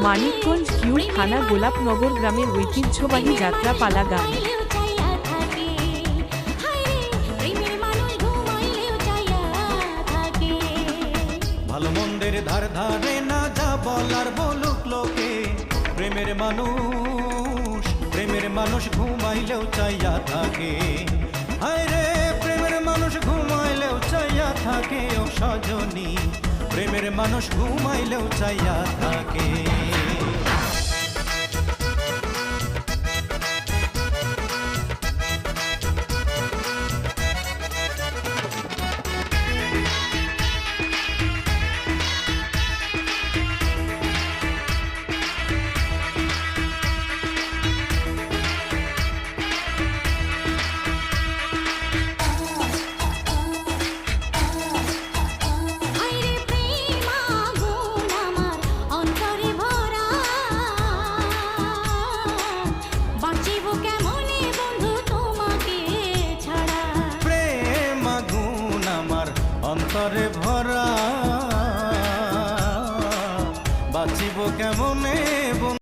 মানিকগঞ্জ কিউর থানা গোলাপনগর গ্রামের ঐতিহ্যবাহী যাত্রাপালা গান। ভালো মন্দের ধার ধারে না যা বলার বলুক লোকে, প্রেমের মানুষ ঘুমাইলেও চাইয়া থাকে। হায় রে প্রেমের মানুষ ঘুমাইলেও চাইয়া থাকে, ও সজনী প্রেমের মানুষ ঘুমাইলেও চাইয়া থাকে। অন্তরে ভরা বাঁচিব কেমনে